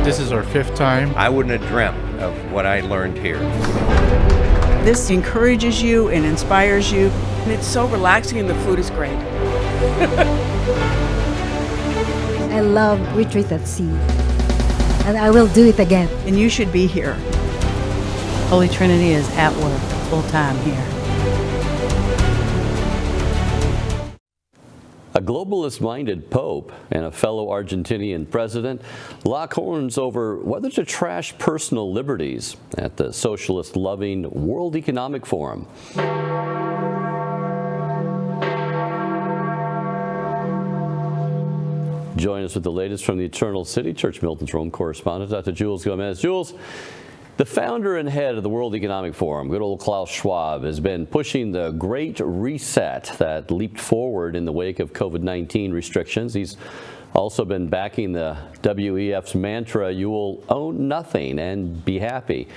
This is our 5th time. I wouldn't have dreamt of what I learned here. This encourages you and inspires you. And it's so relaxing, and the food is great. I love Retreat at Sea, and I will do it again. And you should be here. Holy Trinity is at work full time here. A globalist-minded pope and a fellow Argentinian president lock horns over whether to trash personal liberties at the socialist-loving World Economic Forum. Join us with the latest from the Eternal City, Church Militant's Rome correspondent, Dr. Jules Gomes. Jules, the founder and head of the World Economic Forum, good old Klaus Schwab, has been pushing the Great Reset that leaped forward in the wake of COVID-19 restrictions. He's also been backing the WEF's mantra, "You will own nothing and be happy."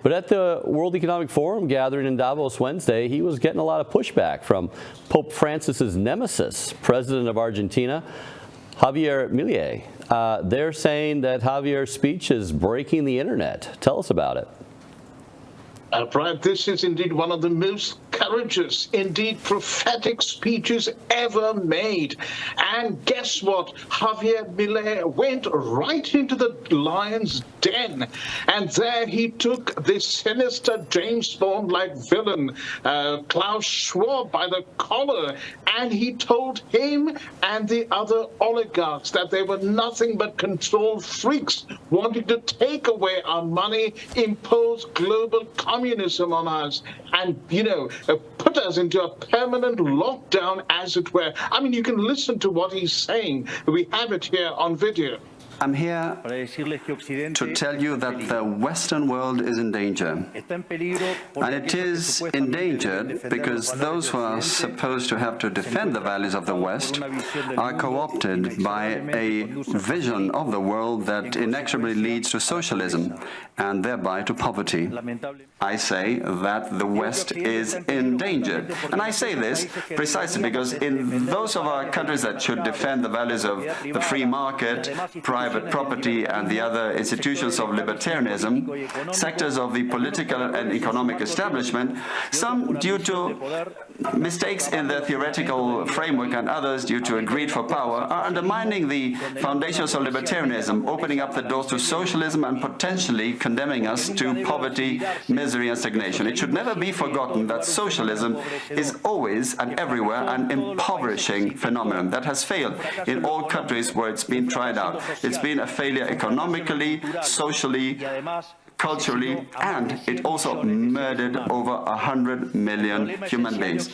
But at the World Economic Forum gathering in Davos Wednesday, he was getting a lot of pushback from Pope Francis's nemesis, President of Argentina, Javier Milei. They're saying that Javier's speech is breaking the internet. Tell us about it. Brian, this is indeed one of the most courageous, indeed prophetic speeches ever made. And guess what? Javier Milei went right into the lion's den. And there he took this sinister James Bond-like villain, Klaus Schwab, by the collar. And he told him and the other oligarchs that they were nothing but control freaks wanting to take away our money, impose global communism on us, and, put us into a permanent lockdown, as it were. I mean, you can listen to what he's saying. We have it here on video. I'm here to tell you that the Western world is in danger. And it is endangered because those who are supposed to have to defend the values of the West are co-opted by a vision of the world that inexorably leads to socialism and thereby to poverty. I say that the West is endangered. And I say this precisely because in those of our countries that should defend the values of the free market, private property, and the other institutions of libertarianism, sectors of the political and economic establishment, some due to mistakes in their theoretical framework and others due to a greed for power, are undermining the foundations of libertarianism, opening up the doors to socialism and potentially condemning us to poverty, misery, and stagnation. It should never be forgotten that socialism is always and everywhere an impoverishing phenomenon that has failed in all countries where it's been tried out. It's been a failure economically, socially, culturally, and it also murdered over 100 million human beings.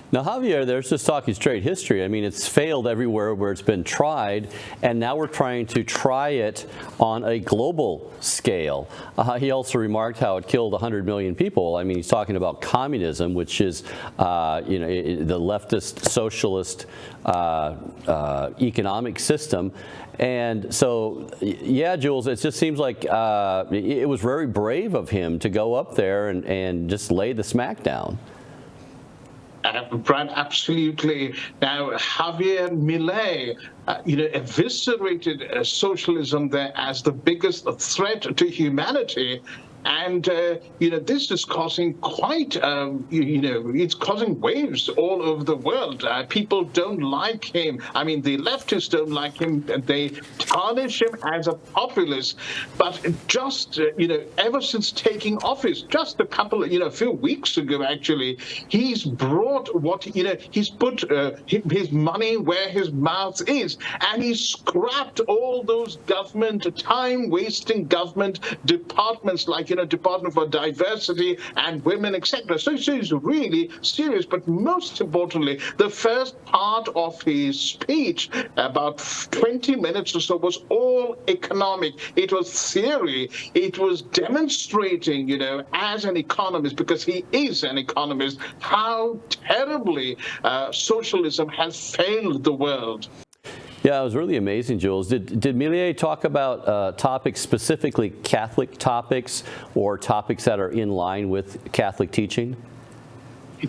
Now, Javier, there's just talking straight history. I mean, it's failed everywhere where it's been tried, and now we're trying to try it on a global scale. He also remarked how it killed 100 million people. I mean, he's talking about communism, which is, the leftist socialist economic system. And so, yeah, Jules, it just seems like it was very brave of him to go up there and just lay the smack down. Brad, absolutely. Now, Javier Milei, eviscerated socialism there as the biggest threat to humanity. And, this is causing quite, it's causing waves all over the world. People don't like him. I mean, the leftists don't like him. They tarnish him as a populist. But just, ever since taking office, just a few weeks ago, actually, he's brought he's put his money where his mouth is. And he's scrapped all those time-wasting government departments like, Department for Diversity and Women, etc. So he's really serious. But most importantly, the first part of his speech, about 20 minutes or so, was all economic. It was theory. It was demonstrating, as an economist, because he is an economist, how terribly socialism has failed the world. Yeah, it was really amazing, Jules. Did Milei talk about topics, specifically Catholic topics, or topics that are in line with Catholic teaching?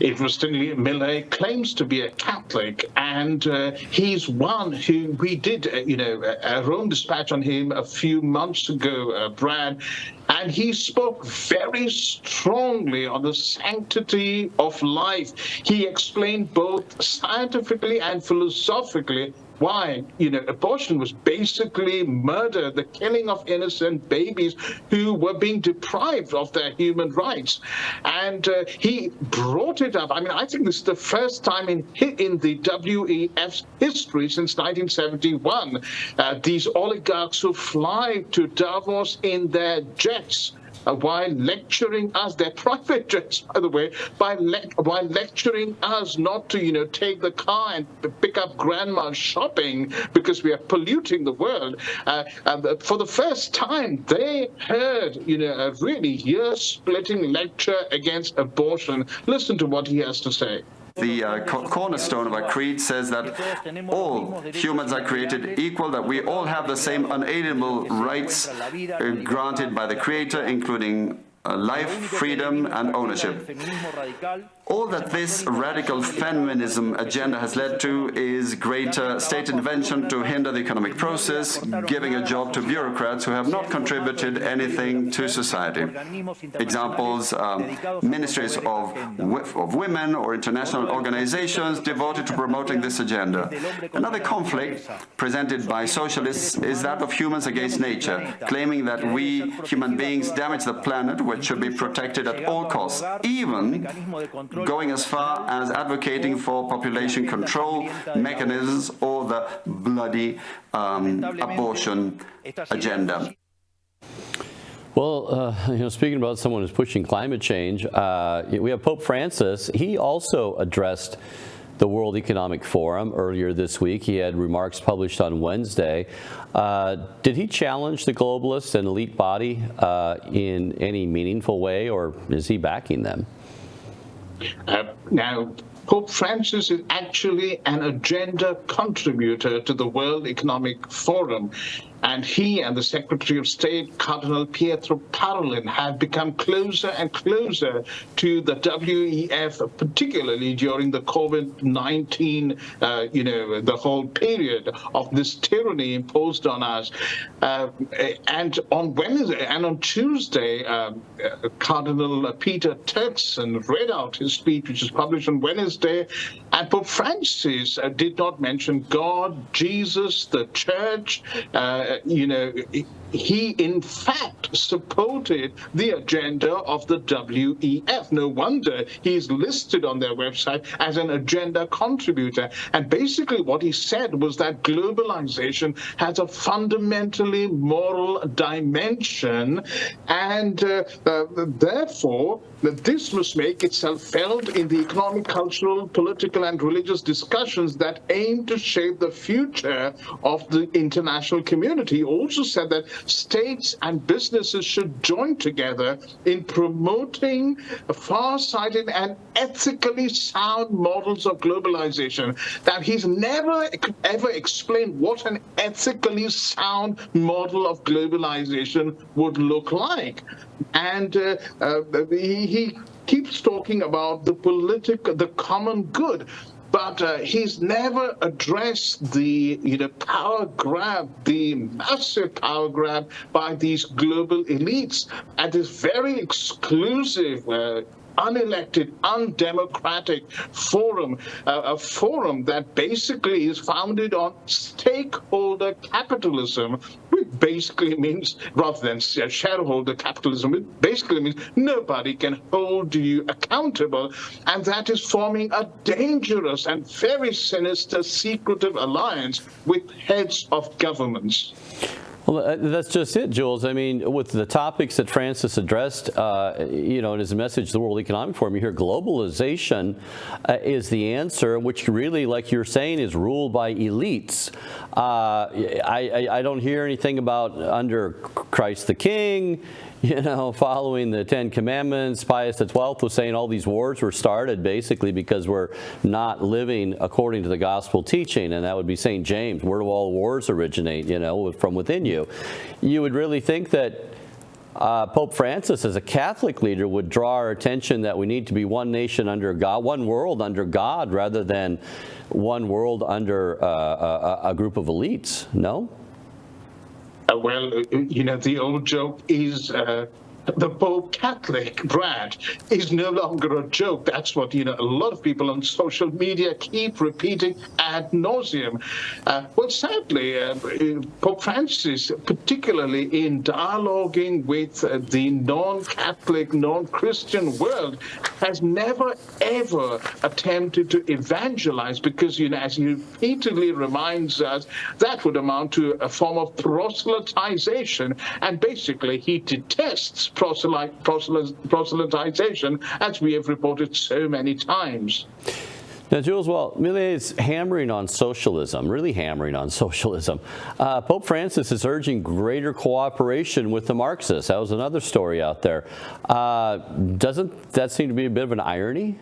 Interestingly, Milei claims to be a Catholic, and he's one who we did, a Rome dispatch on him a few months ago, Brad, and he spoke very strongly on the sanctity of life. He explained both scientifically and philosophically why, abortion was basically murder, the killing of innocent babies who were being deprived of their human rights. And he brought it up. I mean, I think this is the first time in the WEF's history since 1971, these oligarchs who fly to Davos in their jets, while lecturing us, their private jets, by the way, while lecturing us not to, take the car and pick up grandma shopping because we are polluting the world. And for the first time, they heard, a really ear-splitting lecture against abortion. Listen to what he has to say. The cornerstone of our creed says that all humans are created equal, that we all have the same unalienable rights granted by the Creator, including life, freedom, and ownership. All that this radical feminism agenda has led to is greater state intervention to hinder the economic process, giving a job to bureaucrats who have not contributed anything to society. Examples, ministries of women or international organizations devoted to promoting this agenda. Another conflict presented by socialists is that of humans against nature, claiming that we human beings damage the planet, which should be protected at all costs, even going as far as advocating for population control mechanisms or the bloody abortion agenda. Well, speaking about someone who's pushing climate change, we have Pope Francis. He also addressed the World Economic Forum earlier this week. He had remarks published on Wednesday. Did he challenge the globalists and elite body in any meaningful way, or is he backing them? Now, Pope Francis is actually an agenda contributor to the World Economic Forum, and he and the Secretary of State, Cardinal Pietro Parolin, have become closer and closer to the WEF, particularly during the COVID-19, the whole period of this tyranny imposed on us. And on Wednesday and on Tuesday, Cardinal Peter Turkson read out his speech, which is published on Wednesday, and Pope Francis did not mention God, Jesus, the Church. He in fact supported the agenda of the WEF. No wonder he's listed on their website as an agenda contributor. And basically what he said was that globalization has a fundamentally moral dimension, and therefore this must make itself felt in the economic, cultural, political, and religious discussions that aim to shape the future of the international community. He also said that states and businesses should join together in promoting far-sighted and ethically sound models of globalization. Now, he's never ever explained what an ethically sound model of globalization would look like. And he keeps talking about the common good. But he's never addressed the power grab, the massive power grab by these global elites at this very exclusive, unelected, undemocratic forum, a forum that basically is founded on stakeholder capitalism, which basically means, rather than shareholder capitalism, it basically means nobody can hold you accountable, and that is forming a dangerous and very sinister, secretive alliance with heads of governments. Well, that's just it, Jules. I mean, with the topics that Francis addressed, in his message to the World Economic Forum, you hear globalization is the answer, which really, like you're saying, is ruled by elites. I don't hear anything about under Christ the King, following the Ten Commandments. Pius XII was saying all these wars were started basically because we're not living according to the gospel teaching, and that would be St. James. Where do all wars originate, from within you? You would really think that Pope Francis, as a Catholic leader, would draw our attention that we need to be one nation under God, one world under God, rather than one world under a group of elites, no? Well, the old joke is the Pope Catholic, Brad, is no longer a joke. That's what, a lot of people on social media keep repeating ad nauseum. Well, sadly, Pope Francis, particularly in dialoguing with the non-Catholic, non-Christian world, has never, ever attempted to evangelize because, as he repeatedly reminds us, that would amount to a form of proselytization. And basically, he detests proselytization, as we have reported so many times. Now, Jules, well, Milei is hammering on socialism, really hammering on socialism. Pope Francis is urging greater cooperation with the Marxists. That was another story out there. Doesn't that seem to be a bit of an irony?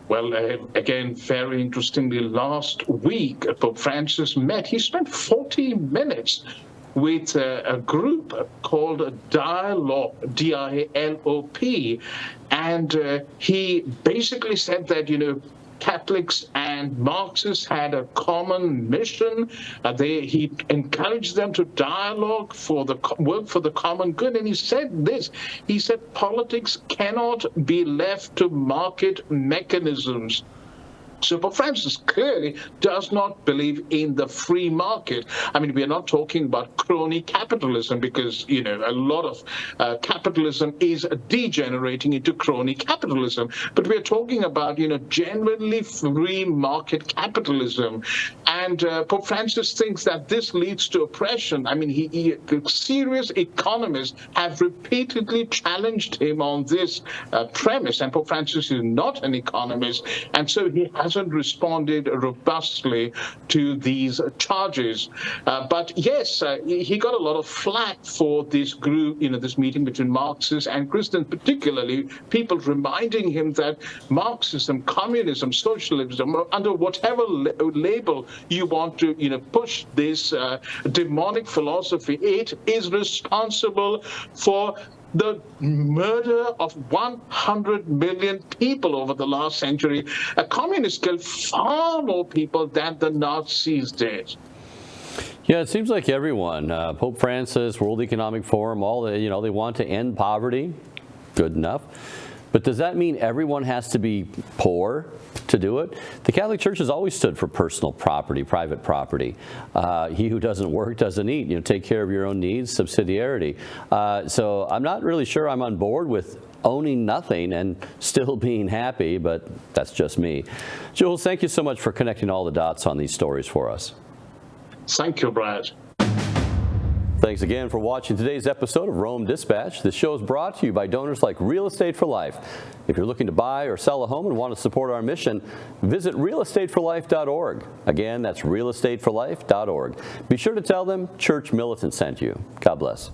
Well, again, very interestingly, last week, Pope Francis he spent 40 minutes with a group called Dialogue, D-I-L-O-P, and he basically said that, Catholics and Marxists had a common mission. He encouraged them to dialogue work for the common good. And he said this, he said, politics cannot be left to market mechanisms. So Pope Francis clearly does not believe in the free market. I mean, we are not talking about crony capitalism because, a lot of capitalism is degenerating into crony capitalism. But we are talking about, genuinely free market capitalism. And Pope Francis thinks that this leads to oppression. I mean, serious economists have repeatedly challenged him on this premise. And Pope Francis is not an economist. And so he hasn't responded robustly to these charges. But yes, he got a lot of flack for this group, this meeting between Marxists and Christians, particularly people reminding him that Marxism, communism, socialism, under whatever label you want to, push this demonic philosophy, it is responsible for the murder of 100 million people over the last century. Communists killed far more people than the Nazis did. Yeah, it seems like everyone, Pope Francis, World Economic Forum, all they want to end poverty. Good enough. But does that mean everyone has to be poor to do it? The Catholic Church has always stood for personal property, private property. He who doesn't work doesn't eat. Take care of your own needs, subsidiarity. So I'm not really sure I'm on board with owning nothing and still being happy, but that's just me. Jules, thank you so much for connecting all the dots on these stories for us. Thank you, Brad. Thanks again for watching today's episode of Rome Dispatch. This show is brought to you by donors like Real Estate for Life. If you're looking to buy or sell a home and want to support our mission, visit realestateforlife.org. Again, that's realestateforlife.org. Be sure to tell them Church Militant sent you. God bless.